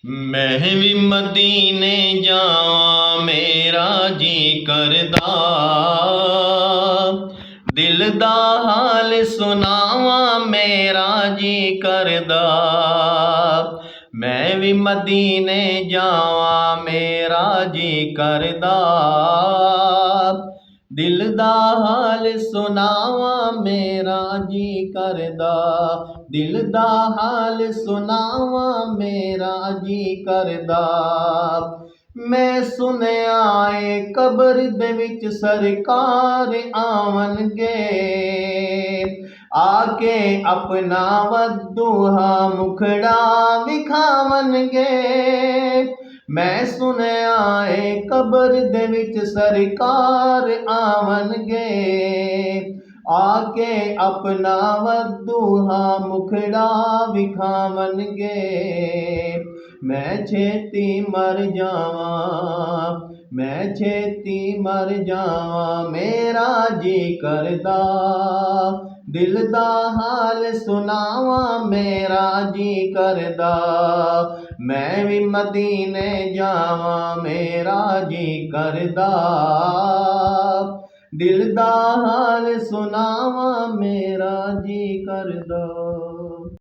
ਮੈਂ ਵੀ ਮਦੀਨੇ ਜਾਵਾਂ ਮੇਰਾ ਜੀ ਕਰਦਾ, ਦਿਲ ਦਾ ਹਾਲ ਸੁਣਾਵਾਂ ਮੇਰਾ ਜੀ ਕਰਦਾ। ਮੈਂ ਵੀ ਮਦੀਨੇ ਜਾਵਾਂ ਮੇਰਾ ਜੀ ਕਰਦਾ, ਦਿਲ ਦਾ ਹਾਲ ਸੁਣਾਵਾਂ ਮੇਰਾ ਜੀ ਕਰਦਾ। ਦਿਲ ਦਾ ਹਾਲ ਸੁਣਾਵਾਂ ਮੇਰਾ ਜੀ ਕਰਦਾ। ਮੈਂ ਸੁਣਿਆ ਏ ਕਬਰ ਦੇ ਵਿੱਚ ਸਰਕਾਰ ਆਵਣਗੇ, ਆ ਕੇ ਆਪਣਾ ਵੱਧੂਹਾ ਮੁਖੜਾ ਵਿਖਾਵਣਗੇ। ਮੈਂ ਸੁਣਿਆ ਏ ਕਬਰ ਦੇ ਵਿੱਚ ਸਰਕਾਰ ਆਵਣਗੇ, ਆ ਕੇ ਆਪਣਾ ਵੱਧੂਹਾ ਮੁਖੜਾ ਵਿਖਾਵਣਗੇ। ਮੈਂ ਛੇਤੀ ਮਰ ਜਾਵਾਂ, ਮੈਂ ਛੇਤੀ ਮਰ ਜਾਵਾਂ ਮੇਰਾ ਜੀ ਕਰਦਾ। ਦਿਲ ਦਾ ਹਾਲ ਸੁਣਾਵਾਂ ਮੇਰਾ ਜੀ ਕਰਦਾ। ਮੈਂ ਵੀ ਮਦੀਨੇ ਜਾਵਾਂ ਮੇਰਾ ਜੀ ਕਰਦਾ, ਦਿਲ ਦਾ ਹਾਲ ਸੁਣਾਵਾਂ ਮੇਰਾ ਜੀ ਕਰਦਾ।